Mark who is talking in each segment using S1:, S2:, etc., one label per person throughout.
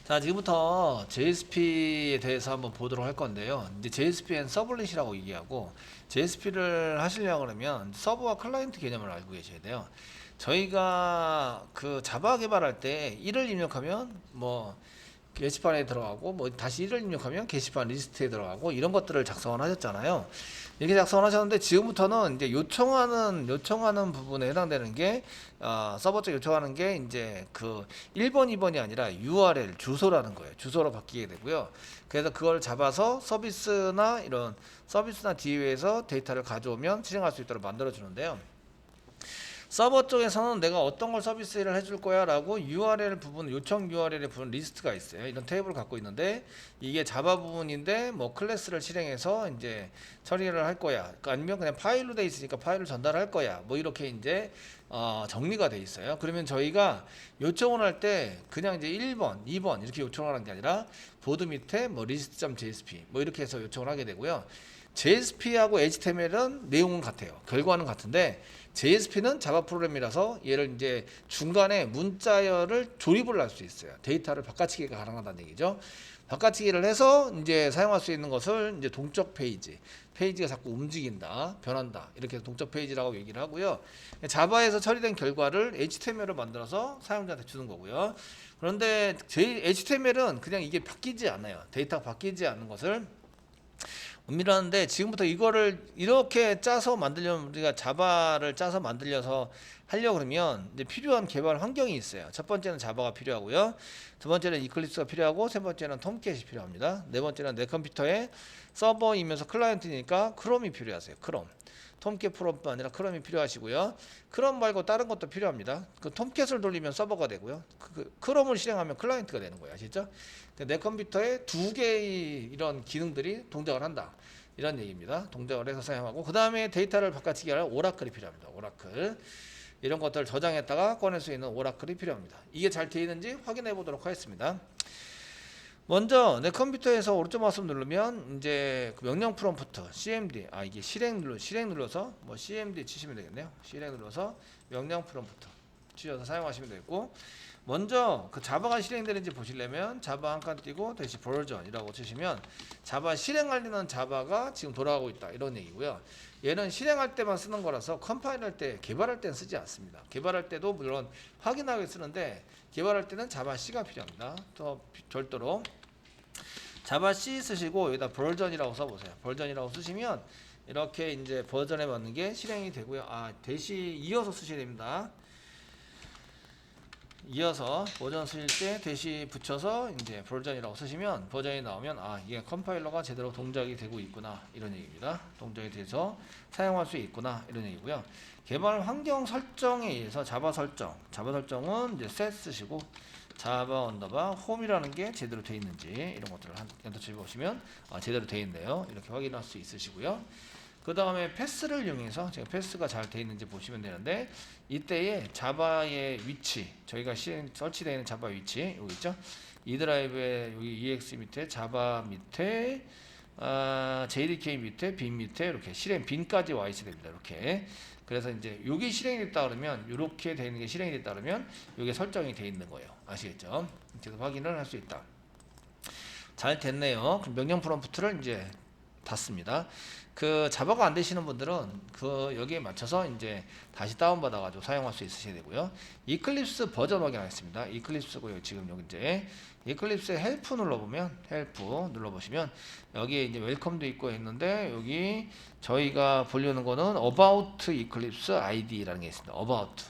S1: 자, 지금부터 JSP에 대해서 한번 보도록 할 건데요. 이제 JSP는 서블릿이라고 얘기하고, JSP를 하시려고 그러면 서버와 클라이언트 개념을 알고 계셔야 돼요. 저희가 그 자바 개발할 때 1을 입력하면 뭐 게시판에 들어가고, 뭐 다시 1을 입력하면 게시판 리스트에 들어가고, 이런 것들을 작성을 하셨잖아요. 이렇게 작성을 하셨는데, 지금부터는 이제 요청하는 부분에 해당되는 게 서버 쪽 요청하는 게 이제 그 1번 2번이 아니라 URL 주소라는 거예요. 주소로 바뀌게 되고요. 그래서 그걸 잡아서 서비스나 DA에서 데이터를 가져오면 실행할 수 있도록 만들어 주는데요. 서버 쪽에서는 내가 어떤 걸 서비스를 해줄 거야 라고 URL 부분, 요청 URL의 부분 리스트가 있어요. 이런 테이블을 갖고 있는데, 이게 자바 부분인데 뭐 클래스를 실행해서 이제 처리를 할 거야. 그러니까 아니면 그냥 파일로 돼 있으니까 파일을 전달할 거야. 뭐 이렇게 이제 정리가 돼 있어요. 그러면 저희가 요청을 할 때 그냥 이제 1번, 2번 이렇게 요청을 하는 게 아니라 보드 밑에 뭐 list.jsp 뭐 이렇게 해서 요청을 하게 되고요. JSP하고 HTML은 내용은 같아요. 결과는 같은데, JSP는 자바 프로그램이라서 얘를 이제 중간에 문자열을 조립을 할 수 있어요. 데이터를 바꿔치기가 가능하다는 얘기죠. 바꿔치기를 해서 이제 사용할 수 있는 것을 이제 동적 페이지가 자꾸 움직인다, 변한다, 이렇게 해서 동적 페이지라고 얘기를 하고요. 자바에서 처리된 결과를 HTML로 만들어서 사용자한테 주는 거고요. 그런데 HTML은 그냥 이게 바뀌지 않아요. 데이터가 바뀌지 않는 것을 의미하는데, 지금부터 이거를 이렇게 짜서 만들려면, 우리가 자바를 짜서 만들려서 하려고 그러면 이제 필요한 개발 환경이 있어요. 첫 번째는 자바가 필요하고요. 두 번째는 이클립스가 필요하고, 세 번째는 톰캣이 필요합니다. 네 번째는 내 컴퓨터에 서버이면서 클라이언트니까 크롬이 필요하세요. 크롬. 톰캣 프로뿐 아니라 크롬이 필요하시고요. 크롬 말고 다른 것도 필요합니다. 그 톰캣을 돌리면 서버가 되고요. 크롬을 실행하면 클라이언트가 되는 거예요. 아시죠? 내 컴퓨터에 두 개의 이런 기능들이 동작을 한다, 이런 얘기입니다. 동작을 해서 사용하고, 그 다음에 데이터를 바꿔치기 할 오라클이 필요합니다. 오라클. 이런 것들을 저장했다가 꺼낼 수 있는 오라클이 필요합니다. 이게 잘 되어 있는지 확인해 보도록 하겠습니다. 먼저 내 컴퓨터에서 오른쪽 마우스 누르면 이제 그 명령 프롬프트 cmd, 이게 실행 눌러서 뭐 cmd 치시면 되겠네요. 실행 눌러서 명령 프롬프트 치셔서 사용하시면 되고, 먼저 그 자바가 실행되는지 보시려면 자바 한 칸 띄고 대시 버전이라고 치시면 자바 실행하려는 자바가 지금 돌아가고 있다, 이런 얘기고요. 얘는 실행할 때만 쓰는 거라서 컴파일할 때, 개발할 때는 쓰지 않습니다. 개발할 때도 물론 확인하게 쓰는데, 개발할 때는 자바 C가 필요합니다. 또 별도로 자바 C 쓰시고 여기다 버전이라고 써보세요. 버전이라고 쓰시면 이렇게 이제 버전에 맞는 게 실행이 되고요. 대시 이어서 쓰셔야 됩니다. 이어서 버전 쓰실 때 대시 붙여서 이제 버전이라고 쓰시면 버전이 나오면 이게 컴파일러가 제대로 동작이 되고 있구나, 이런 얘기입니다. 동작이 돼서 사용할 수 있구나, 이런 얘기고요. 개발 환경 설정에 의해서 자바 설정은 이제 set 쓰시고, 자바 언더바 홈이라는 게 제대로 되어 있는지 이런 것들을 연도체 보시면 제대로 되어 있네요. 이렇게 확인할 수 있으시고요. 그 다음에 패스를 이용해서 제가 패스가 잘 되어 있는지 보시면 되는데, 이때에 자바의 위치, 저희가 설치되어 있는 자바 위치 여기 있죠. 이 드라이브에 여기 EX 밑에 자바 밑에 JDK 밑에 빈 밑에 이렇게 실행 빈까지 와 있어야 됩니다. 이렇게. 그래서 이제 여기 실행이 됐다 그러면, 이렇게 되어 있는 게 실행이 됐다 그러면 여기 설정이 되어 있는 거예요. 아시겠죠? 그래서 확인을 할 수 있다. 잘 됐네요. 그럼 명령 프롬프트를 이제 닫습니다. 그 자바가 안 되시는 분들은 그 여기에 맞춰서 이제 다시 다운받아 가지고 사용할 수 있으셔야 되고요. 이클립스 버전 확인하겠습니다. 이클립스고요. 지금 여기 이제 이클립스에 헬프 눌러보면, 헬프 눌러보시면 여기에 이제 웰컴도 있고 있는데, 여기 저희가 보려는 거는 about eclipse id라는 게 있습니다. about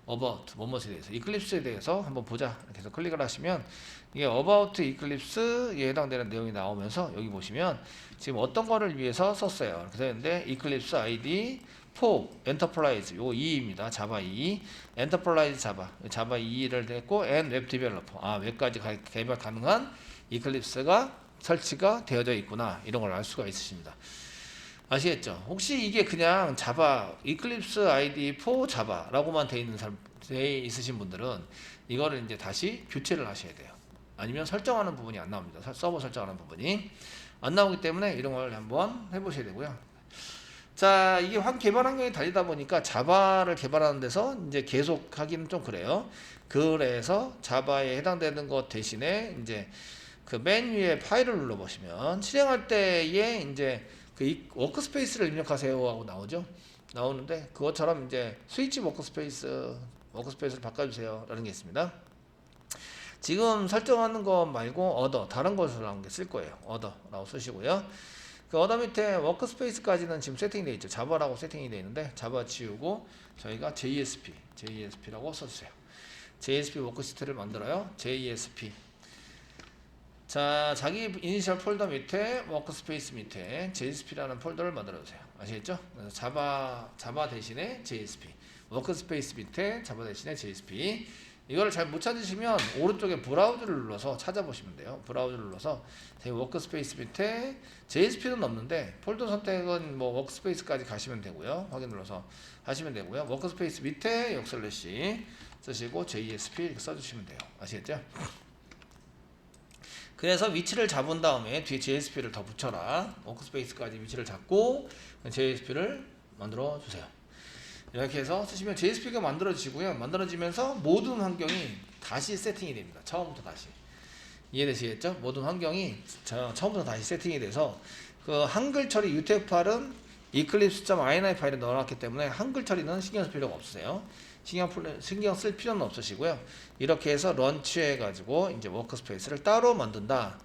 S1: 뭐뭐에 대해서, 이클립스에 대해서 한번 보자 이렇게 해서 클릭을 하시면 이게 about eclipse에 해당되는 내용이 나오면서, 여기 보시면 지금 어떤 거를 위해서 썼어요. 그래서 했는데 eclipse id for enterprise, 요 2입니다. 자바 2, enterprise 자바 2를 냈고, and web developer, 웹까지 개발 가능한 eclipse가 설치가 되어져 있구나, 이런 걸 알 수가 있으십니다. 아시겠죠? 혹시 이게 그냥 자바 이클립스 ID for 자바라고만 돼 있으신 분들은 이거를 이제 다시 교체를 하셔야 돼요. 아니면 설정하는 부분이 안 나옵니다. 서버 설정하는 부분이 안 나오기 때문에 이런 걸 한번 해보셔야 되고요. 자, 이게 개발 환경이 달리다 보니까 자바를 개발하는 데서 이제 계속 하기는 좀 그래요. 그래서 자바에 해당되는 것 대신에 이제 그 맨 위에 파일을 눌러 보시면 실행할 때에 이제 그 워크스페이스를 입력하세요 하고 나오죠. 나오는데 그것처럼 이제 스위치 워크스페이스를 바꿔주세요 라는 게 있습니다. 지금 설정하는 거 말고 어더 다른 것으로 쓸 거예요. 어더라고 쓰시고요. 그 어더 밑에 워크스페이스까지는 지금 세팅이 되어 있죠. 자바라고 세팅이 되어 있는데 자바 지우고 저희가 JSP라고 써주세요. JSP 워크시트를 만들어요. JSP. 자, 자기 이니셜 폴더 밑에 워크스페이스 밑에 JSP라는 폴더를 만들어주세요. 아시겠죠? 그래서 자바 대신에 JSP. 워크스페이스 밑에 자바 대신에 JSP. 이거를 잘 못 찾으시면 오른쪽에 브라우저를 눌러서 찾아보시면 돼요. 브라우저를 눌러서 워크스페이스 밑에 JSP는 없는데 폴더 선택은 뭐 워크스페이스까지 가시면 되고요. 확인 눌러서 하시면 되고요. 워크스페이스 밑에 역슬래시 쓰시고 JSP 이렇게 써주시면 돼요. 아시겠죠? 그래서 위치를 잡은 다음에 뒤에 JSP를 더 붙여라. 워크스페이스까지 위치를 잡고 JSP를 만들어 주세요. 이렇게 해서 쓰시면 JSP가 만들어지고요. 만들어지면서 모든 환경이 다시 세팅이 됩니다. 처음부터 다시. 이해되시겠죠? 모든 환경이 처음부터 다시 세팅이 돼서 그 한글 처리 UTF-8은 eclipse.ini 파일에 넣어놨기 때문에 한글 처리는 신경 쓸 필요가 없으세요. 신경 쓸 필요는 없으시고요. 이렇게 해서 런치해 가지고 이제 워크스페이스를 따로 만든다.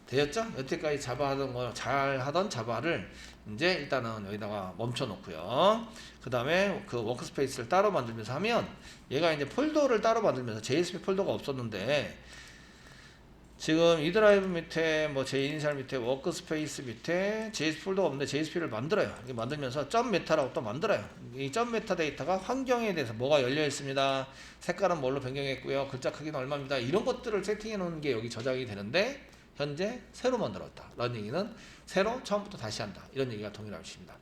S1: 되었죠? 여태까지 잘 하던 자바를 이제 일단은 여기다가 멈춰 놓고요. 그 다음에 그 워크스페이스를 따로 만들면서 하면 얘가 이제 폴더를 따로 만들면서 JSP 폴더가 없었는데 지금 이 드라이브 밑에 뭐 제이니셜 밑에 워크스페이스 밑에 JSP 폴더가 없는데 JSP를 만들어요. 이렇게 만들면서 .meta라고 또 만들어요. 이 .meta 데이터가 환경에 대해서 뭐가 열려 있습니다. 색깔은 뭘로 변경했고요. 글자 크기는 얼마입니다. 이런 것들을 세팅해 놓은 게 여기 저장이 되는데 현재 새로 만들었다 라는 얘기는 새로 처음부터 다시 한다 이런 얘기가 동일하십니다.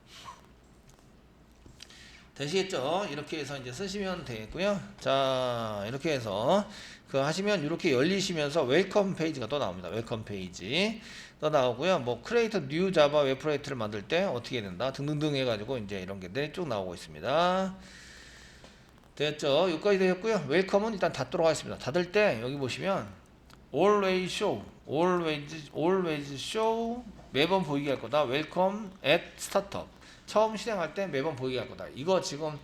S1: 되시겠죠? 이렇게 해서 이제 쓰시면 되겠고요. 자, 이렇게 해서 그 하시면 이렇게 열리시면서 웰컴 페이지가 또 나옵니다. 웰컴 페이지 또 나오고요. 뭐 크리에이터 뉴 자바 웹프로젝트를 만들 때 어떻게 된다 등등등 해가지고 이제 이런 게 쭉 나오고 있습니다. 됐죠? 여기까지 되셨고요. 웰컴은 일단 닫도록 하겠습니다. 닫을 때 여기 보시면 always show 매번 보이게 할 거다. welcome at startup 처음 실행할 때 매번 보이게 할 거다. 이거 지금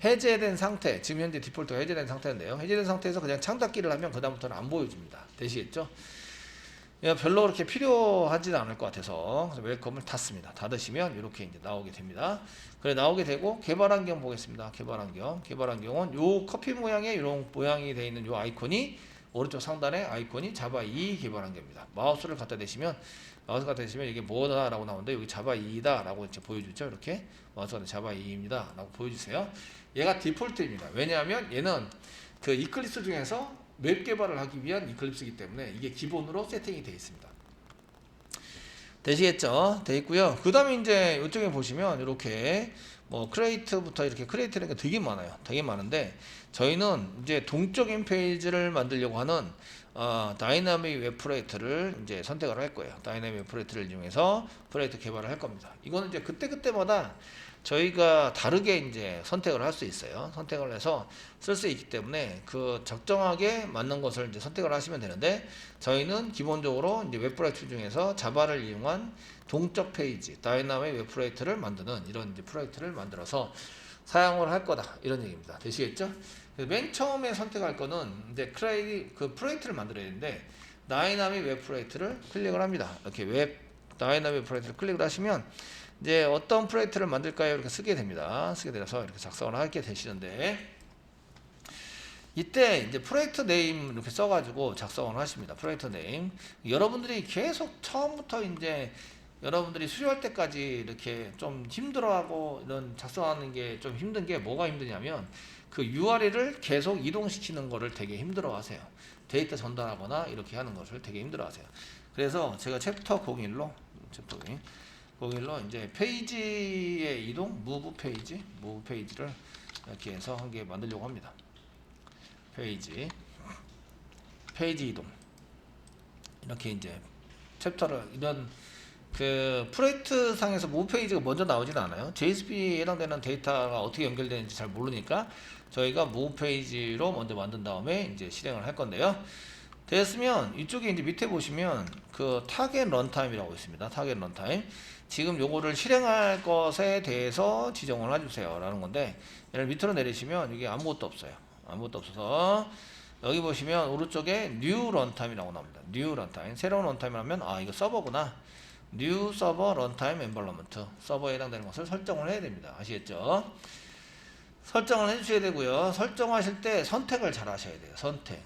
S1: 해제된 상태, 지금 현재 디폴트가 해제된 상태인데요. 해제된 상태에서 그냥 창닫기를 하면 그 다음부터는 안 보여줍니다. 되시겠죠? 별로 그렇게 필요하지는 않을 것 같아서 그래서 웰컴을 닫습니다. 닫으시면 이렇게 이제 나오게 됩니다. 그래 나오게 되고 개발 환경 보겠습니다. 개발 환경은 요 커피 모양의 이런 모양이 되어 있는 요 아이콘이 오른쪽 상단에 아이콘이 자바 2 개발 환경입니다. 마우스를 갖다 대시면 이게 뭐다라고 나오는데 여기 자바 2다 라고 이제 보여주죠. 이렇게 마우스가 자바 2입니다 라고 보여주세요. 얘가 디폴트입니다. 왜냐하면 얘는 그 이클립스 중에서 웹 개발을 하기 위한 이클립스이기 때문에 이게 기본으로 세팅이 되어 있습니다. 되시겠죠? 되어 있고요. 그 다음에 이제 이쪽에 보시면 이렇게 뭐 크리에이트부터 이렇게 크리에이트라는 게 되게 많아요. 되게 많은데 저희는 이제 동적인 페이지를 만들려고 하는 다이나믹 웹 프로젝트를 이제 선택을 할 거예요. 다이나믹 웹 프로젝트를 이용해서 프로젝트 개발을 할 겁니다. 이거는 이제 그때마다 저희가 다르게 이제 선택을 할 수 있어요. 선택을 해서 쓸 수 있기 때문에 그 적정하게 맞는 것을 이제 선택을 하시면 되는데 저희는 기본적으로 이제 웹 프로젝트 중에서 자바를 이용한 동적 페이지, 다이나믹 웹 프로젝트를 만드는 이런 이제 프로젝트를 만들어서 사용을 할 거다 이런 얘기입니다. 되시겠죠? 맨 처음에 선택할 거는 이제 그 프로젝트를 만들어야 되는데 다이나믹 웹 프로젝트를 클릭을 합니다. 이렇게 다이나믹 웹 프로젝트를 클릭을 하시면 이제 어떤 프로젝트를 만들까요? 이렇게 쓰게 됩니다. 쓰게 돼서 이렇게 작성을 하게 되시는데 이때 이제 프로젝트 네임 이렇게 써가지고 작성을 하십니다. 프로젝트 네임. 여러분들이 계속 처음부터 이제 여러분들이 수료할 때까지 이렇게 좀 힘들어하고 이런 작성하는 게 좀 힘든 게 뭐가 힘드냐면 그 URL을 계속 이동시키는 거를 되게 힘들어 하세요. 데이터 전달하거나 이렇게 하는 것을 되게 힘들어 하세요. 그래서 제가 챕터 01로 이제 페이지의 이동, 무브 페이지를 이렇게 해서 한 개 만들려고 합니다. 페이지 이동. 이렇게 이제 챕터를 이런 그 프로젝트 상에서 모브 페이지가 먼저 나오지는 않아요. JSP에 해당되는 데이터가 어떻게 연결되는지 잘 모르니까 저희가 모브 페이지로 먼저 만든 다음에 이제 실행을 할 건데요. 됐으면 이쪽에 이제 밑에 보시면 그 타겟 런타임이라고 있습니다. 타겟 런타임. 지금 요거를 실행할 것에 대해서 지정을 해주세요 라는 건데, 얘를 밑으로 내리시면 이게 아무것도 없어요. 아무것도 없어서 여기 보시면 오른쪽에 new runtime이라고 나옵니다. new runtime. 새로운 런타임 하면 아 이거 서버구나. new server runtime environment. 서버에 해당되는 것을 설정을 해야 됩니다. 아시겠죠? 설정을 해주셔야 되고요. 설정하실 때 선택을 잘 하셔야 돼요.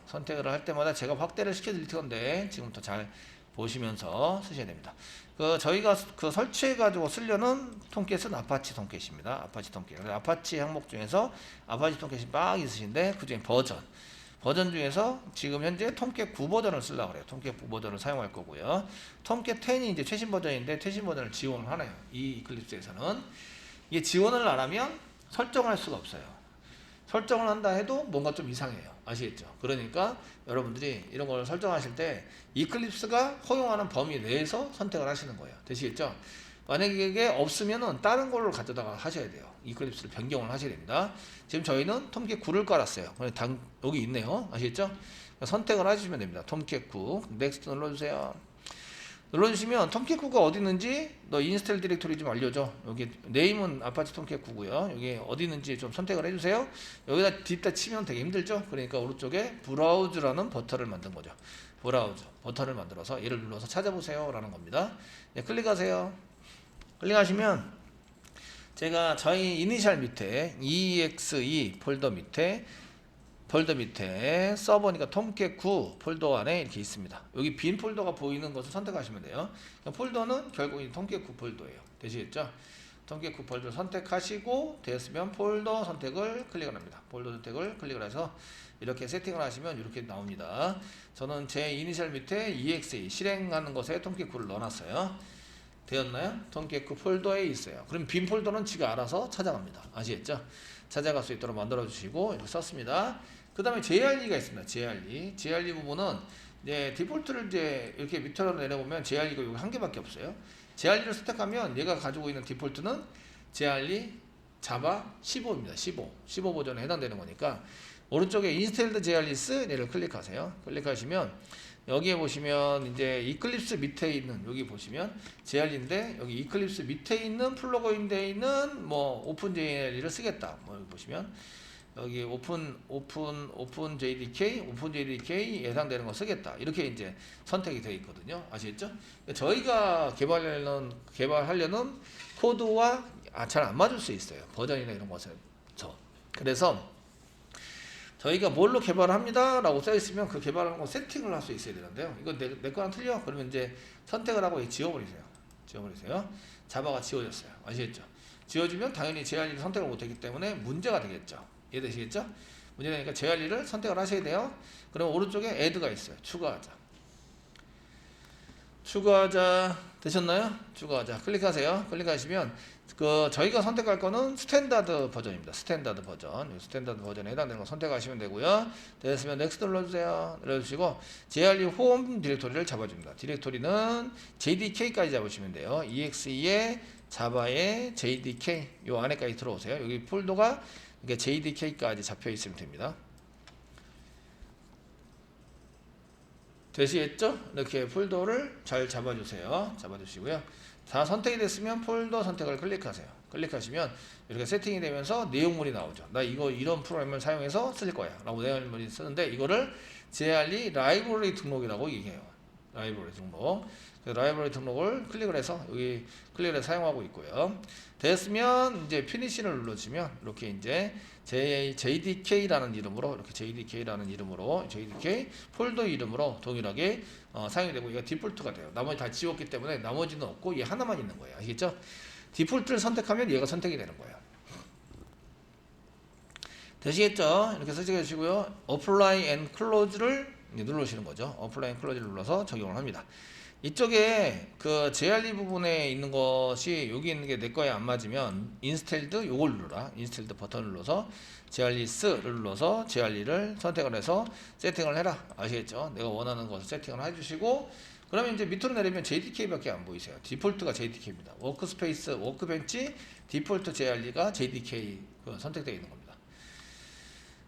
S1: 선택을 할 때마다 제가 확대를 시켜드릴 건데 지금부터 잘 보시면서 쓰셔야 됩니다. 그 저희가 그 설치해 가지고 쓰려는 톰캣은 아파치 톰캣입니다. 아파치 톰캣. 아파치 항목 중에서 아파치 톰캣이 막 있으신데 그중에 버전 중에서 지금 현재 톰캣 9 버전을 쓰려고 그래요. 톰캣 9 버전을 사용할 거고요. 톰캣 10이 이제 최신 버전인데 최신 버전을 지원을 하네요. 이 이클립스에서는 이게 지원을 안 하면 설정할 수가 없어요. 설정을 한다 해도 뭔가 좀 이상해요. 아시겠죠? 그러니까 여러분들이 이런 걸 설정하실 때 이클립스가 허용하는 범위 내에서 선택을 하시는 거예요. 되시겠죠? 만약에 이게 없으면은 다른 걸로 가져다가 하셔야 돼요. 이클립스를 변경을 하셔야 됩니다. 지금 저희는 톰캣 9를 깔았어요. 여기 있네요. 아시겠죠? 선택을 해주시면 됩니다. 톰캣 9 넥스트 눌러주세요. 눌러주시면 톰캣 9가 어디 있는지 너 인스톨 디렉토리 좀 알려줘. 여기 네임은 아파치 톰캣 9고요. 여기 어디 있는지 좀 선택을 해주세요. 여기다 딥다 치면 되게 힘들죠. 그러니까 오른쪽에 브라우즈라는 버튼을 만든 거죠. 브라우즈 버튼을 만들어서 얘를 눌러서 찾아보세요 라는 겁니다. 네, 클릭하세요. 클릭하시면 제가 저희 이니셜 밑에 exe 폴더 밑에 서버니까 톰캣 9 폴더 안에 이렇게 있습니다. 여기 빈 폴더가 보이는 것을 선택하시면 돼요. 폴더는 결국 이 톰캣 9 폴더예요. 되시겠죠? 톰캣 9 폴더 선택하시고 되었으면 폴더 선택을 클릭을 합니다. 폴더 선택을 클릭을 해서 이렇게 세팅을 하시면 이렇게 나옵니다. 저는 제 이니셜 밑에 exe 실행하는 것에 톰캣 9를 넣어놨어요. 되었나요? 톰캣 9 폴더에 있어요. 그럼 빈 폴더는 지가 알아서 찾아갑니다. 아시겠죠? 찾아갈 수 있도록 만들어 주시고 이렇게 썼습니다. 그 다음에 JRE가 있습니다. JRE 부분은 이제 디폴트를 이제 이렇게 밑으로 내려보면 JRE가 여기 한 개밖에 없어요. JRE를 선택하면 얘가 가지고 있는 디폴트는 JRE 자바 15입니다. 15 버전에 해당되는 거니까 오른쪽에 인스톨드 JREs 얘를 클릭하세요. 클릭하시면 여기에 보시면 이제 이클립스 밑에 있는 여기 보시면 JRE인데 여기 이클립스 밑에 있는 플러그인에 있는 뭐 오픈 JRE를 쓰겠다. 뭐 여기 보시면 여기 오픈 JDK 예상되는 거 쓰겠다. 이렇게 이제 선택이 되어 있거든요. 아시겠죠? 저희가 개발하려는 코드와 잘 안 맞을 수 있어요. 버전이나 이런 것은. 그래서 저희가 뭘로 개발합니다 라고 써있으면 그 개발하는 거 세팅을 할 수 있어야 되는데요. 이거 내 거랑 틀려? 그러면 이제 선택을 하고 지워버리세요. 자바가 지워졌어요. 아시겠죠? 지워주면 당연히 JRE를 선택을 못했기 때문에 문제가 되겠죠. 이해되시겠죠? 문제되니까 JRE를 선택을 하셔야 돼요. 그럼 오른쪽에 add가 있어요. 추가하자 되셨나요? 추가하자 클릭하세요. 클릭하시면 그 저희가 선택할 거는 스탠다드 버전입니다. 스탠다드 버전에 해당되는 거 선택하시면 되고요. 됐으면 넥스트 눌러주세요. 눌러주시고 JRE 홈 디렉토리를 잡아줍니다. 디렉토리는 JDK까지 잡으시면 돼요. EXE에 자바에 JDK 요 안에까지 들어오세요. 여기 폴더가 이게 JDK까지 잡혀 있으면 됩니다. 되시겠죠? 이렇게 폴더를 잘 잡아주시고요. 다 선택이 됐으면 폴더 선택을 클릭하세요. 클릭하시면 이렇게 세팅이 되면서 내용물이 나오죠. 나 이런 프로그램을 사용해서 쓸 거야 라고 내용물이 쓰는데 이거를 JRE 라이브러리 등록이라고 얘기해요. 라이브러리 등록을 클릭을 해서 여기 클릭을 해서 사용하고 있고요. 됐으면 이제 피니시를 눌러주시면 이렇게 이제 JDK라는 이름으로 JDK 폴더 이름으로 동일하게 사용이 되고 이거 디폴트가 돼요. 나머지 다 지웠기 때문에 나머지는 없고 얘 하나만 있는 거예요. 아시겠죠? 디폴트를 선택하면 얘가 선택이 되는 거예요. 되시겠죠? 이렇게 설정해 주시고요. Apply and Close를 이제 누르시는 거죠. 어플라이 클로즈를 눌러서 적용을 합니다. 이쪽에 그 JRE 부분에 있는 것이 여기 있는 게 내 거에 안 맞으면 인스텔드 요걸 누르라. 인스텔드 버튼을 눌러서 JRES를 눌러서 JRE를 선택을 해서 세팅을 해라. 아시겠죠? 내가 원하는 것을 세팅을 해주시고, 그러면 이제 밑으로 내리면 JDK밖에 안 보이세요. 디폴트가 JDK입니다. 워크스페이스, 워크벤치, 디폴트 JRE가 JDK 선택되어 있는 겁니다.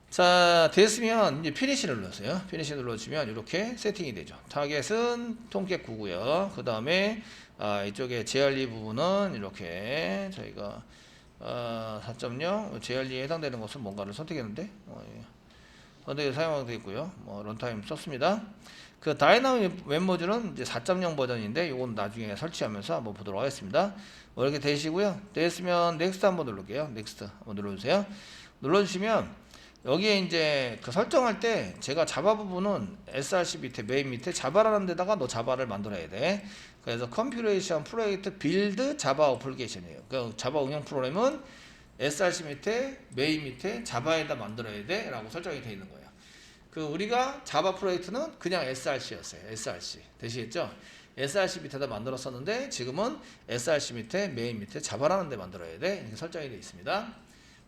S1: 자, 됐으면 이제 피니시를 눌러서요. 피니시 눌러주면 이렇게 세팅이 되죠. 타겟은 통캣 9고요. 그 다음에 이쪽에 JRE 부분은 이렇게 저희가 4.0 JRE에 해당되는 것은 뭔가를 선택했는데 선택에 사용하게 되어 있고요. 런타임 썼습니다. 그 다이나믹 웹 모듈은 이제 4.0 버전인데 이건 나중에 설치하면서 한번 보도록 하겠습니다. 이렇게 되시고요. 됐으면 넥스트 한번 누를게요. 넥스트 한번 눌러주세요. 눌러주시면 여기에 이제 그 설정할 때 제가 자바 부분은 src 밑에 메인 밑에 자바라는 데다가 너 자바를 만들어야 돼. 그래서 configuration 프로젝트 빌드 자바 어플리케이션이에요. 그 자바 응용 프로그램은 src 밑에 메인 밑에 자바에다 만들어야 돼 라고 설정이 되어 있는 거예요. 그 우리가 자바 프로젝트는 그냥 src였어요. src 되시겠죠? src 밑에다 만들었었는데 지금은 src 밑에 메인 밑에 자바라는 데 만들어야 돼 이렇게 설정이 되어 있습니다.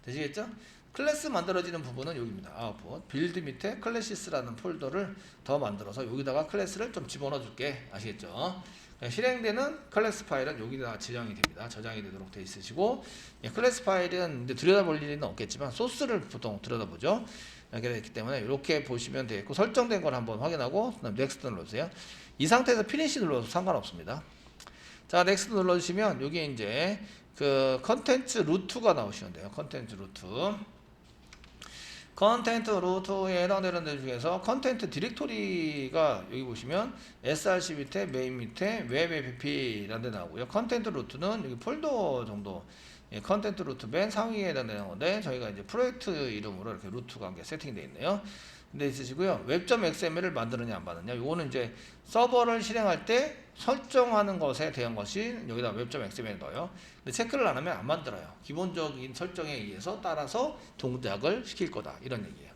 S1: 되시겠죠? 클래스 만들어지는 부분은 여기입니다. 아웃풋 빌드 밑에 클래시스라는 폴더를 더 만들어서 여기다가 클래스를 좀 집어넣어 줄게. 아시겠죠? 실행되는 클래스 파일은 여기다 지정이 됩니다. 저장이 되도록 되어 있으시고, 클래스 파일은 이제 들여다볼 일은 없겠지만 소스를 보통 들여다보죠. 이렇게 되기 때문에 이렇게 보시면 되겠고, 설정된 걸 한번 확인하고 그다음 넥스트 눌러주세요. 이 상태에서 피니시 눌러도 상관없습니다. 자, 넥스트 눌러주시면 여기 이제 그 컨텐츠 루트가 나오시는데요. 컨텐츠 루트. 컨텐트 루트에 해당되는 데 중에서 컨텐트 디렉토리가 여기 보시면 src 밑에 메인 밑에 웹 app라는 데 나오고요. 컨텐트 루트는 여기 폴더 정도, 컨텐트 루트 맨 상위에 해당되는 건데 저희가 이제 프로젝트 이름으로 이렇게 루트가 함께 세팅되어 있네요. 근데 있으시고요. 웹.xml을 만드느냐 안 만드느냐, 요거는 이제 서버를 실행할 때 설정하는 것에 대한 것이 여기다 웹.xml 넣어요. 근데 체크를 안 하면 안 만들어요. 기본적인 설정에 의해서 따라서 동작을 시킬 거다 이런 얘기예요.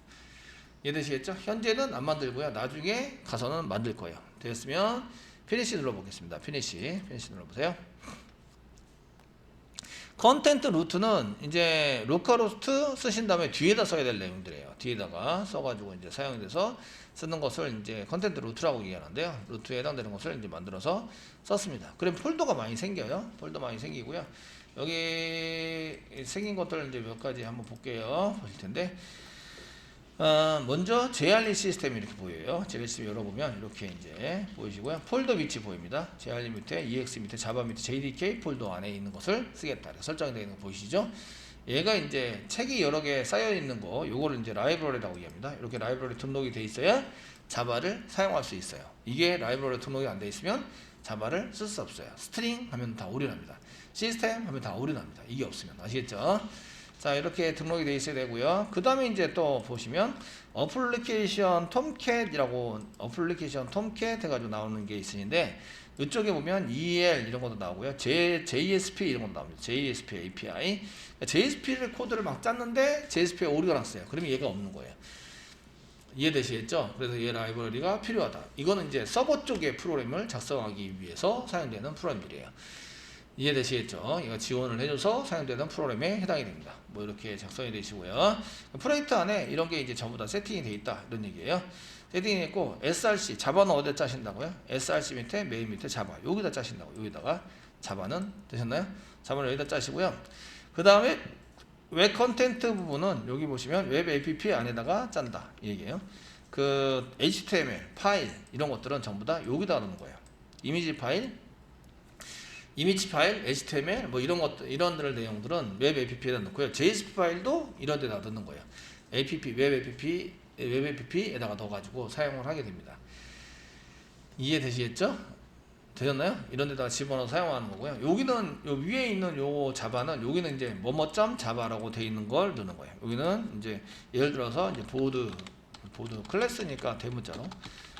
S1: 이해되시겠죠? 현재는 안 만들고요. 나중에 가서는 만들 거예요. 되었으면 피니시 눌러보겠습니다. 피니시 눌러보세요. 컨텐트 루트는 이제 로컬호스트 쓰신 다음에 뒤에다 써야 될 내용들이에요. 뒤에다가 써가지고 이제 사용이 돼서 쓰는 것을 이제 컨텐트 루트라고 얘기하는데요. 루트에 해당되는 것을 이제 만들어서 썼습니다. 그럼 폴더가 많이 생겨요. 폴더 많이 생기고요. 여기 생긴 것들 이제 몇 가지 한번 볼게요. 보실 텐데. 먼저 JRE 시스템이 이렇게 보여요. JRE 시스템 열어보면 이렇게 이제 보이시고요. 폴더 위치 보입니다. JRE 밑에, EX 밑에, 자바 밑에, JDK 폴더 안에 있는 것을 쓰겠다. 이렇게 설정이 되어 있는 거 보이시죠? 얘가 이제 책이 여러 개 쌓여 있는 거, 요거를 이제 라이브러리라고 얘기합니다. 이렇게 라이브러리 등록이 돼 있어야 자바를 사용할 수 있어요. 이게 라이브러리 등록이 안 돼 있으면 자바를 쓸 수 없어요. 스트링 하면 다 올인합니다. 시스템 하면 다 올인합니다. 이게 없으면. 아시겠죠? 자, 이렇게 등록이 되어 있어야 되고요. 그 다음에 이제 또 보시면 어플리케이션 톰캣이라고 어플리케이션 톰캣 해가지고 나오는 게 있으신데, 이쪽에 보면 EL 이런 것도 나오고요. JSP 이런 것도 나옵니다. JSP API. JSP를 코드를 막 짰는데 JSP에 오류가 났어요. 그러면 얘가 없는 거예요. 이해되시겠죠? 그래서 얘 라이브러리가 필요하다. 이거는 이제 서버 쪽의 프로그램을 작성하기 위해서 사용되는 프로그램들이에요. 이해되시겠죠? 이거 지원을 해줘서 사용되는 프로그램에 해당이 됩니다. 뭐 이렇게 작성이 되시고요. 프로젝트 안에 이런 게 이제 전부 다 세팅이 되어 있다 이런 얘기예요. 세팅이 됐고, src 자바는 어디다 짜신다고요? src 밑에 메인 밑에 자바 여기다 짜신다고. 여기다가 자바는 되셨나요? 자바는 여기다 짜시고요. 그 다음에 웹 컨텐트 부분은 여기 보시면 웹 app 안에다가 짠다 이 얘기예요. 그 HTML 파일 이런 것들은 전부 다 여기다 넣는 거예요. 이미지 파일, HTML 뭐 이런 것들, 이런 내용들은 웹 app에다 넣고요. JSP 파일도 이런 데다 넣는 거예요. 웹 app에다가 넣어가지고 사용을 하게 됩니다. 이해되시겠죠? 되셨나요? 이런 데다가 집어넣어 사용하는 거고요. 여기는 요 위에 있는 요 자바는 여기는 이제 뭐뭐.자바라고 되어 있는 걸 넣는 거예요. 여기는 이제 예를 들어서 이제 보드 클래스니까 대문자로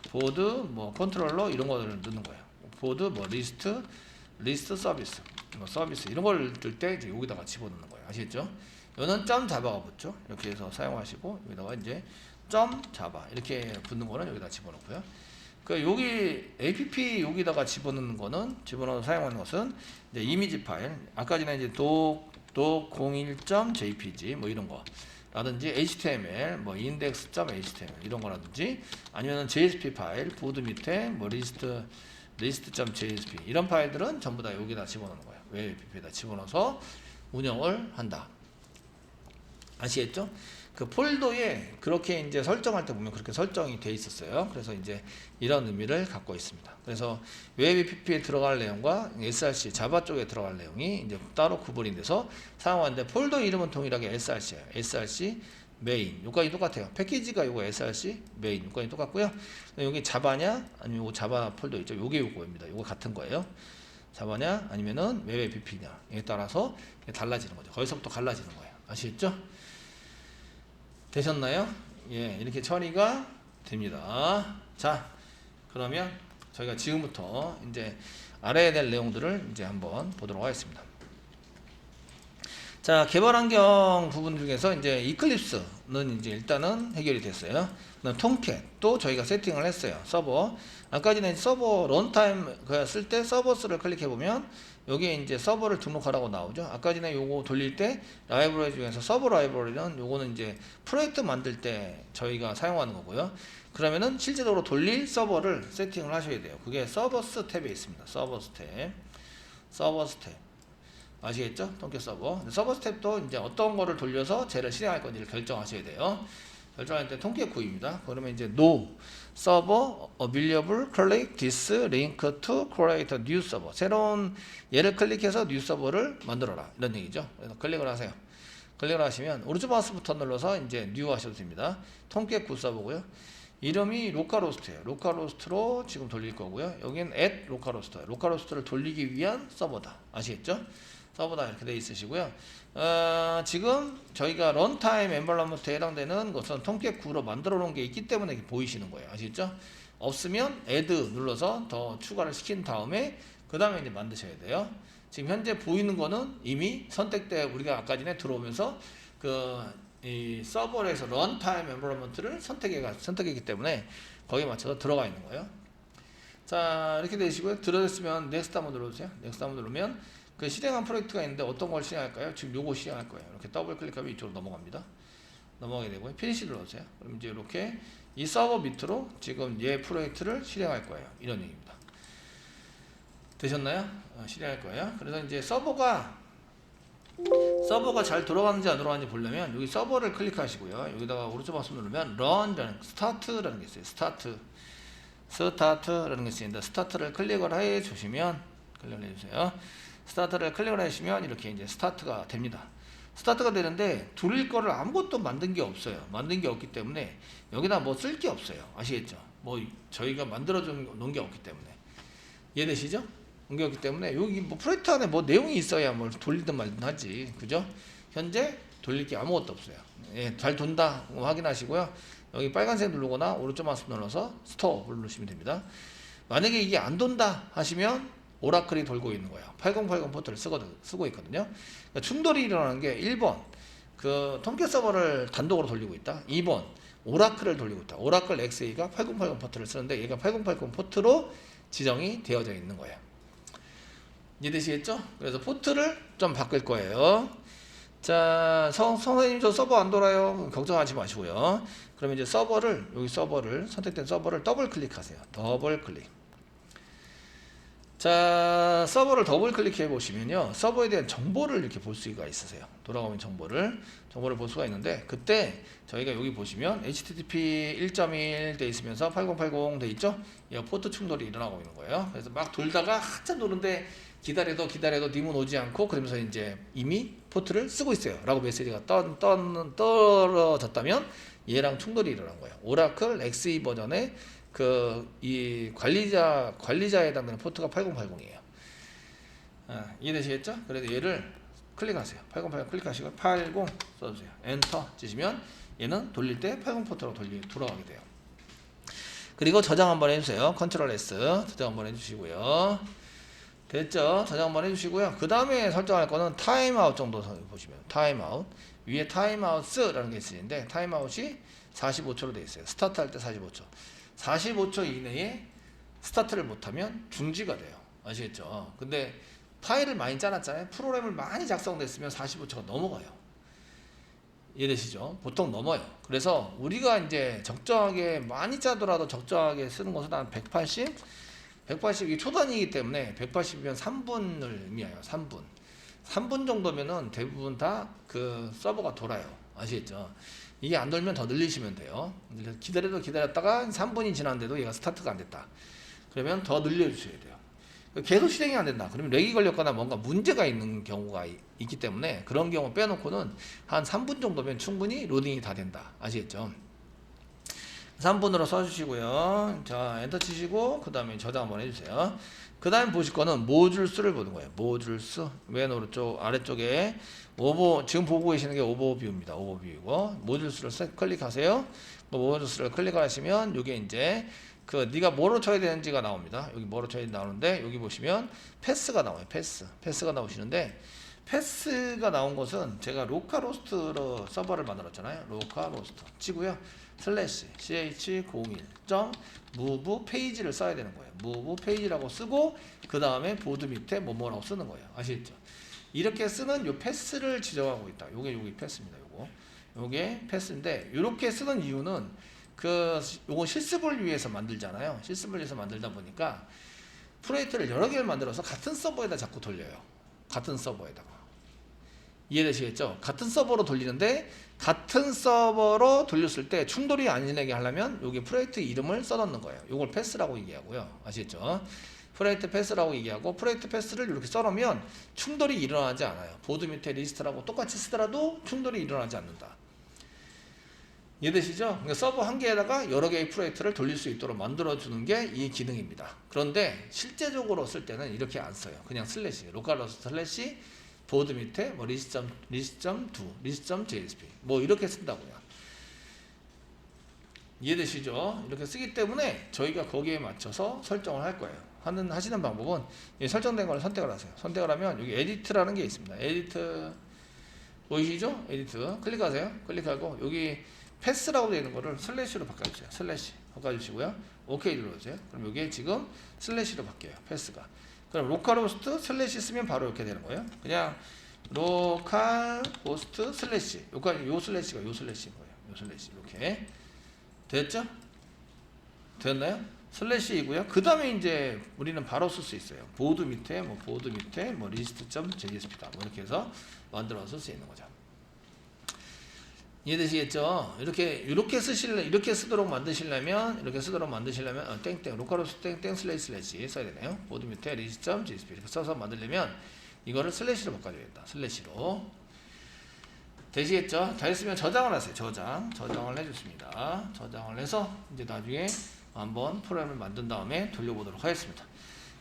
S1: 보드 뭐 컨트롤러 이런 거를 넣는 거예요. 보드 뭐 리스트 서비스, 뭐 서비스 이런 걸 뜰 때 이제 여기다가 집어넣는 거예요. 아시겠죠? 이거는 .자바가 붙죠. 이렇게 해서 사용하시고 여기다가 이제 점 자바 이렇게 붙는 거는 여기다 집어넣고요. 그 여기 app 여기다가 집어넣는 거는 집어넣어 사용하는 것은 이제 이미지 파일 아까 전에 이제 doc01.jpg 뭐 이런 거 라든지 html 뭐 index.html 이런 거라든지 아니면 JSP 파일 보드 밑에 뭐 list.jsp 이런 파일들은 전부 다 여기다 집어넣는 거예요. 웹 app에다 집어넣어서 운영을 한다. 아시겠죠? 그 폴더에 그렇게 이제 설정할 때 보면 그렇게 설정이 돼 있었어요. 그래서 이제 이런 의미를 갖고 있습니다. 그래서 웹 app에 들어갈 내용과 src 자바 쪽에 들어갈 내용이 이제 따로 구분이 돼서 사용하는데 폴더 이름은 동일하게 src예요. src 메인 요까지 똑같아요. 패키지가 요거 src 메인 요까지 똑같고요. 여기 자바냐 아니면 요거 자바 폴더 있죠. 요게 요거입니다. 요거 같은 거예요. 자바냐 아니면은 웹 app냐에 따라서 달라지는 거죠. 거기서부터 갈라지는 거예요. 아시겠죠? 되셨나요? 예, 이렇게 처리가 됩니다. 자, 그러면 저희가 지금부터 이제 알아야 될 내용들을 이제 한번 보도록 하겠습니다. 자, 개발 환경 부분 중에서 이제 이클립스는 이제 일단은 해결이 됐어요. 그다음 톰캣도 저희가 세팅을 했어요. 서버. 아까 전에 서버 런타임 쓸 때 서버스를 클릭해 보면 여기에 이제 서버를 등록하라고 나오죠. 아까 전에 요거 돌릴 때 라이브러리 중에서 서버 라이브러리는 요거는 이제 프로젝트 만들 때 저희가 사용하는 거고요. 그러면은 실제적으로 돌릴 서버를 세팅을 하셔야 돼요. 그게 서버스 탭에 있습니다. 서버스 탭. 서버스 탭. 아시겠죠? 톰캣 서버. 서버스 탭도 이제 어떤 거를 돌려서 쟤를 실행할 건지를 결정하셔야 돼요. 결정할 때 톰캣 9입니다. 그러면 이제 no server available click this link to create a new server. 새로운 얘를 클릭해서 new server를 만들어라. 이런 얘기죠. 그래서 클릭을 하세요. 클릭을 하시면 오른쪽 마우스부터 눌러서 이제 new 하셔도 됩니다. 톰캣 9 서버고요. 이름이 로컬호스트예요. 로컬호스트로 지금 돌릴 거고요. 여기는 at 로컬호스트예요. 로컬호스트를 돌리기 위한 서버다. 아시겠죠? 서버다 이렇게 돼 있으시고요. 지금 저희가 런타임 엠벌런먼트에 해당되는 것은 톰캣 9로 만들어 놓은 게 있기 때문에 이렇게 보이시는 거예요. 아시겠죠? 없으면 add 눌러서 더 추가를 시킨 다음에 그 다음에 이제 만드셔야 돼요. 지금 현재 보이는 거는 이미 선택돼 우리가 아까 전에 들어오면서 이 서버에서 런타임 엠벌런먼트를 선택했기 때문에 거기에 맞춰서 들어가 있는 거예요. 자, 이렇게 되시고요. 들어있으면 넥스트 한번 눌러주세요. 넥스트 한번 누르면 그 실행한 프로젝트가 있는데 어떤 걸 실행할까요? 지금 요거 실행할 거예요. 이렇게 더블 클릭하면 이쪽으로 넘어갑니다. 넘어가게 되고요. 피니시 눌러주세요. 그럼 이제 이렇게 이 서버 밑으로 지금 얘 프로젝트를 실행할 거예요. 이런 얘기입니다. 되셨나요? 실행할 거예요. 그래서 이제 서버가 잘 돌아가는지 안 돌아가는지 보려면 여기 서버를 클릭하시고요. 여기다가 오른쪽 마우스 누르면 run라는 스타트라는 게 있어요. 스타트라는 게 있습니다. 스타트를 클릭을 해 주시면 클릭을 해 주세요. 스타트를 클릭을 하시면 이렇게 이제 스타트가 됩니다. 스타트가 되는데 돌릴 거를 아무것도 만든 게 없어요. 만든 게 없기 때문에 여기다 뭐 쓸 게 없어요. 아시겠죠? 뭐 저희가 만들어 놓은 게 없기 때문에 이해되시죠? 게 없기 때문에 여기 뭐 프로젝트 안에 뭐 내용이 있어야 뭘 돌리든 말든 하지. 그죠? 현재 돌릴 게 아무것도 없어요. 예, 잘 돈다 확인하시고요. 여기 빨간색 누르거나 오른쪽 마우스 눌러서 스톱을 누르시면 됩니다. 만약에 이게 안 돈다 하시면 오라클이 돌고 있는 거예요. 8080 포트를 쓰고 있거든요. 그러니까 충돌이 일어나는 게 1번 그 톰캣 서버를 단독으로 돌리고 있다. 2번 오라클을 돌리고 있다. 오라클 XA가 8080 포트를 쓰는데 얘가 8080 포트로 지정이 되어져 있는 거예요. 이해되시겠죠? 그래서 포트를 좀 바꿀 거예요. 자, 선생님 저 서버 안 돌아요. 걱정하지 마시고요. 그러면 이제 여기 서버를 선택된 서버를 더블 클릭하세요. 더블 클릭. 자, 서버를 더블 클릭해 보시면요. 서버에 대한 정보를 이렇게 볼 수가 있으세요. 돌아가면 정보를 볼 수가 있는데 그때 저희가 여기 보시면 HTTP 1.1 돼 있으면서 8080 돼 있죠? 이 포트 충돌이 일어나고 있는 거예요. 그래서 막 돌다가 한참 도는데 기다려도 님은 오지 않고 그러면서 이제 이미 포트를 쓰고 있어요. 라고 메시지가 떨어졌다면 얘랑 충돌이 일어난 거예요. 오라클 XE 버전의 이 관리자에 해당되는 포트가 8080이에요. 이해되시겠죠? 그래서 얘를 클릭하세요. 8080 클릭하시고 80 써주세요. 엔터 치시면 얘는 돌릴 때 80 포트로 돌아가게 돼요. 그리고 저장 한번 해주세요. 컨트롤 S 저장 한번 해주시고요. 됐죠? 저장 한번 해주시고요. 그 다음에 설정할 거는 타임아웃 정도 보시면 타임아웃 위에 타임아웃스라는 게 있으는데 타임아웃이 45초로 되어 있어요. 스타트 할 때 45초. 45초 이내에 스타트를 못하면 중지가 돼요. 아시겠죠? 근데 파일을 많이 짜놨잖아요. 프로그램을 많이 작성됐으면 45초가 넘어가요. 이해되시죠? 보통 넘어요. 그래서 우리가 이제 적정하게 많이 짜더라도 적정하게 쓰는 것은 한 180? 180이 초단위이기 때문에 180이면 3분을 의미해요. 3분. 3분 정도면은 대부분 다 그 서버가 돌아요. 아시겠죠? 이게 안 돌면 더 늘리시면 돼요. 기다려도 기다렸다가 3분이 지났는데도 얘가 스타트가 안 됐다. 그러면 더 늘려주셔야 돼요. 계속 실행이 안 된다. 그러면 렉이 걸렸거나 뭔가 문제가 있는 경우가 있기 때문에 그런 경우 빼놓고는 한 3분 정도면 충분히 로딩이 다 된다. 아시겠죠? 3분으로 써주시고요. 자, 엔터 치시고 그 다음에 저장 한번 해주세요. 그 다음에 보실 거는 모듈 수를 보는 거예요. 모듈 수. 맨 오른쪽 아래쪽에 지금 보고 계시는 게 오버뷰입니다. 오버뷰이고 모듈 수를 클릭하세요. 모듈 수를 클릭하시면 이게 이제 네가 뭐로 쳐야 되는지가 나옵니다. 여기 뭐로 쳐야 되는지 나오는데 여기 보시면 패스가 나와요. 패스가 나오시는데 패스가 나온 것은 제가 로컬호스트로 서버를 만들었잖아요. 로컬호스트 치고요. 슬래시 ch01.move 페이지를 써야 되는 거예요. move 페이지라고 쓰고 그 다음에 보드 밑에 뭐뭐라고 쓰는 거예요. 아시겠죠? 이렇게 쓰는 요 패스를 지정하고 있다. 요게 패스입니다. 요게 패스인데 이렇게 쓰는 이유는 요거 실습을 위해서 만들잖아요. 실습을 위해서 만들다 보니까 프로젝트를 여러 개를 만들어서 같은 서버에다 자꾸 돌려요. 같은 서버에다가. 이해되시겠죠? 같은 서버로 돌리는데 같은 서버로 돌렸을 때 충돌이 안 일어나게 하려면 여기 프로젝트 이름을 써놓는 거예요. 이걸 패스라고 얘기하고요. 아시겠죠? 프로젝트 패스라고 얘기하고 프로젝트 패스를 이렇게 써놓으면 충돌이 일어나지 않아요. 보드 밑에 리스트라고 똑같이 쓰더라도 충돌이 일어나지 않는다. 이해되시죠? 그러니까 서버 한 개에다가 여러 개의 프로젝트를 돌릴 수 있도록 만들어주는 게 이 기능입니다. 그런데 실제적으로 쓸 때는 이렇게 안 써요. 그냥 슬래시, 로컬호스트 슬래시, 보드 밑에 뭐 list.2, 뭐 이렇게 쓴다고요. 이해되시죠? 이렇게 쓰기 때문에 저희가 거기에 맞춰서 설정을 할 거예요. 하시는 방법은 설정된 걸 선택을 하세요. 선택을 하면 여기 에디트라는 게 있습니다. 에디트 보이시죠? 에디트 클릭하세요. 클릭하고 여기 패스라고 되어 있는 거를 슬래시로 바꿔주세요. 슬래시 바꿔주시고요. 오케이 눌러주세요. 그럼 여기에 지금 슬래시로 바뀌어요. 패스가. 그럼 로컬호스트 슬래시 쓰면 바로 이렇게 되는 거예요. 그냥 로컬호스트 슬래시 요 슬래시가 요 슬래시인 거예요. 요 슬래시 이렇게 됐죠? 됐나요? 슬래시이고요. 그 다음에 이제 우리는 바로 쓸 수 있어요. 보드 밑에 뭐 list.jsp다. 뭐 이렇게 해서 만들어서 쓸 수 있는 거죠. 이해되시겠죠? 이렇게 쓰도록 만드시려면 땡땡 로컬호스트 땡땡 슬래시 써야 되네요. 보드 밑에 list.jsp 이렇게 써서 만들려면 이거를 슬래시로 바꿔줘야겠다. 슬래시로 되시겠죠? 다 했으면 저장을 하세요. 저장을 해줬습니다. 저장을 해서 이제 나중에 한번 프로그램을 만든 다음에 돌려보도록 하겠습니다.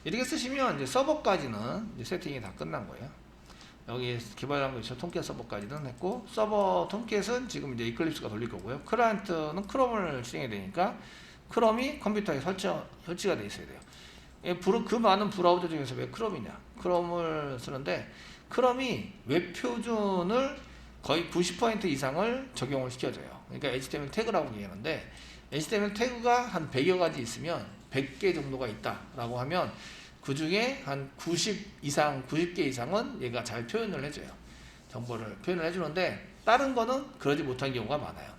S1: 이렇게 쓰시면 이제 서버까지는 이제 세팅이 다 끝난 거예요. 여기 개발한 거 있죠. 톰캣 서버까지는 했고 서버 톰캣은 지금 이제 이클립스가 돌릴 거고요. 클라이언트는 크롬을 실행해야 되니까 크롬이 컴퓨터에 설치가 돼 있어야 돼요. 그 많은 브라우저 중에서 왜 크롬이냐? 크롬을 쓰는데 크롬이 웹 표준을 거의 90% 이상을 적용을 시켜줘요. 그러니까 HTML 태그라고 얘기하는데 HTML 태그가 한 100여 가지 있으면 100개 정도가 있다라고 하면 그 중에 한 90개 이상은 얘가 잘 표현을 해줘요. 정보를 표현을 해주는데 다른 거는 그러지 못한 경우가 많아요.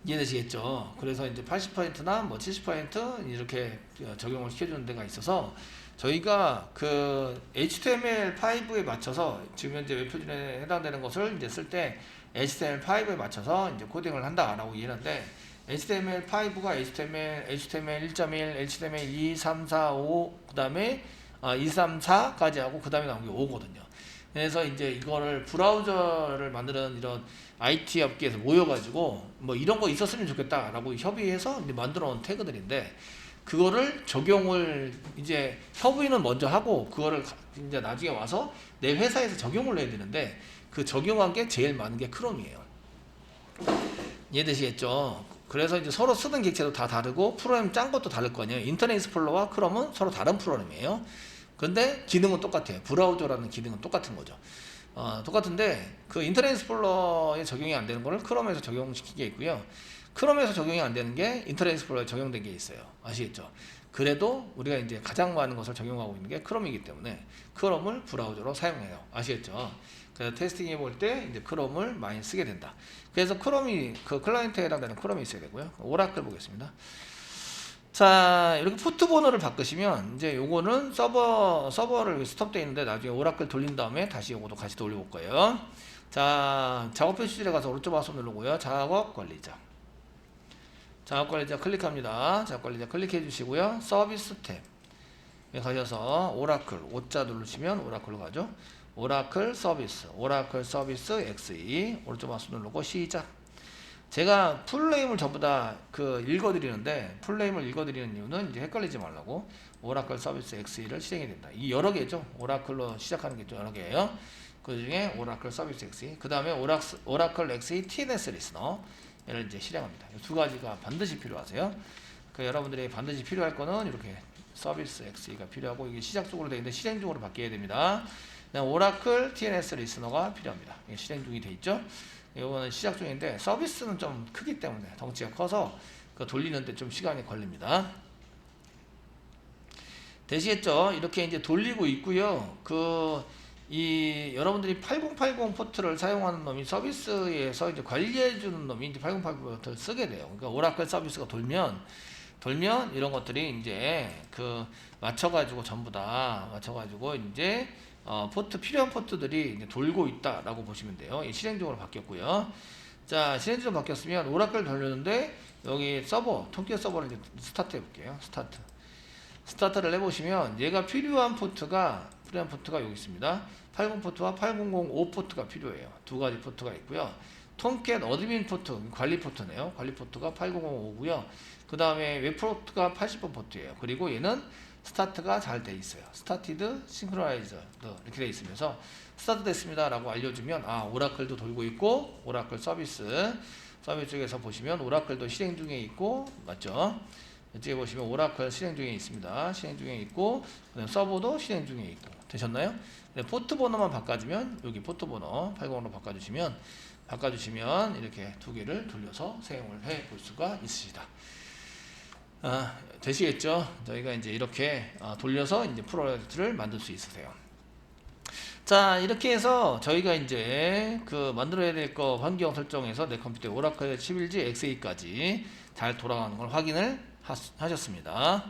S1: 이해되시겠죠? 그래서 이제 80%나 뭐 70% 이렇게 적용을 시켜주는 데가 있어서 저희가 그 HTML5에 맞춰서 지금 현재 웹표준에 해당되는 것을 이제 쓸 때 HTML5에 맞춰서 이제 코딩을 한다라고 이해하는데 HTML5가 HTML 1.1, HTML 2, 3, 4, 5, 그 다음에 2, 3, 4까지 하고 그 다음에 나온 게 5거든요. 그래서 이제 이거를 브라우저를 만드는 이런 IT 업계에서 모여가지고 뭐 이런 거 있었으면 좋겠다라고 협의해서 이제 만들어 온 태그들인데 그거를 적용을 이제 협의는 먼저 하고 그거를 이제 나중에 와서 내 회사에서 적용을 해야 되는데 그 적용한 게 제일 많은 게 크롬이에요. 이해되시겠죠? 그래서 이제 서로 쓰는 객체도 다 다르고 프로그램 짠 것도 다를 거 아니에요. 인터넷 익스플로러와 크롬은 서로 다른 프로그램이에요. 근데 기능은 똑같아요. 브라우저라는 기능은 똑같은 거죠. 똑같은데 그 인터넷 익스플로러에 적용이 안 되는 거를 크롬에서 적용시킨 게 있고요. 크롬에서 적용이 안 되는 게 인터넷 익스플로러에 적용된 게 있어요. 아시겠죠? 그래도 우리가 이제 가장 많은 것을 적용하고 있는 게 크롬이기 때문에 크롬을 브라우저로 사용해요. 아시겠죠? 그래서 테스팅 해볼 때 이제 크롬을 많이 쓰게 된다. 그래서 크롬이 그 클라이언트에 해당되는 크롬이 있어야 되고요. 오라클 보겠습니다. 자, 이렇게 포트 번호를 바꾸시면 이제 요거는 서버를 스톱되어 있는데 나중에 오라클 돌린 다음에 다시 요것도 같이 돌려볼 거예요. 자, 작업 표시줄에 가서 오른쪽 마우스 누르고요. 작업 관리자. 작업 관리자 클릭합니다. 작업 관리자 클릭해 주시고요. 서비스 탭에 가셔서 오라클 오자 누르시면 오라클로 가죠. 오라클 서비스 XE 오른쪽 마우스 누르고 시작. 제가 풀네임을 전부 다 그 읽어드리는데 풀네임을 읽어드리는 이유는 이제 헷갈리지 말라고 오라클 서비스 XE를 실행이 된다. 이 여러 개죠. 오라클로 시작하는 게 좀 여러 개예요. 그 중에 오라클 서비스 XE, 그 다음에 오라클 XE TNS 리스너 얘를 이제 실행합니다. 이 두 가지가 반드시 필요하세요. 그 여러분들이 반드시 필요할 거는 이렇게 서비스 XE가 필요하고 이게 시작 쪽으로 되어 있는데 실행 중으로 바뀌어야 됩니다. 오라클 TNS 리스너가 필요합니다. 이게 실행 중이 돼 있죠. 이거는 시작 중인데 서비스는 좀 크기 때문에 덩치가 커서 그 돌리는데 좀 시간이 걸립니다. 되시겠죠? 이렇게 이제 돌리고 있고요. 이 여러분들이 8080 포트를 사용하는 놈이 서비스에서 이제 관리해주는 놈이 이제 8080 포트를 쓰게 돼요. 그러니까 오라클 서비스가 돌면 이런 것들이 이제 그 맞춰가지고 전부 다 맞춰가지고 이제 필요한 포트들이 이제 돌고 있다라고 보시면 돼요. 실행적으로 바뀌었고요. 자, 실행적으로 바뀌었으면 오라클 돌렸는데 여기 통계 서버를 이제 스타트 해볼게요. 스타트를 해보시면 얘가 필요한 포트가 여기 있습니다. 80 포트와 8005 포트가 필요해요. 두 가지 포트가 있고요. 통캣 어드민 포트, 관리 포트네요. 관리 포트가 8005고요. 그 다음에 웹 포트가 80번 포트예요. 그리고 얘는 스타트가 잘 돼 있어요. 스타티드 싱크로나이즈드 이렇게 돼 있으면서 스타트 됐습니다 라고 알려주면 오라클도 돌고 있고 오라클 서비스 쪽에서 보시면 오라클도 실행 중에 있고 맞죠? 이쪽에 보시면 오라클 실행 중에 있습니다. 실행 중에 있고 그다음 서버도 실행 중에 있고 되셨나요? 포트 번호만 바꿔주면 여기 포트 번호 80으로 바꿔주시면 이렇게 두 개를 돌려서 사용을 해 볼 수가 있으시다. 되시겠죠? 저희가 이제 이렇게 돌려서 이제 프로젝트를 만들 수 있으세요. 자, 이렇게 해서 저희가 이제 그 만들어야 될 거 환경 설정에서 내 컴퓨터에 오라클 11G XA까지 잘 돌아가는 걸 확인을 하셨습니다.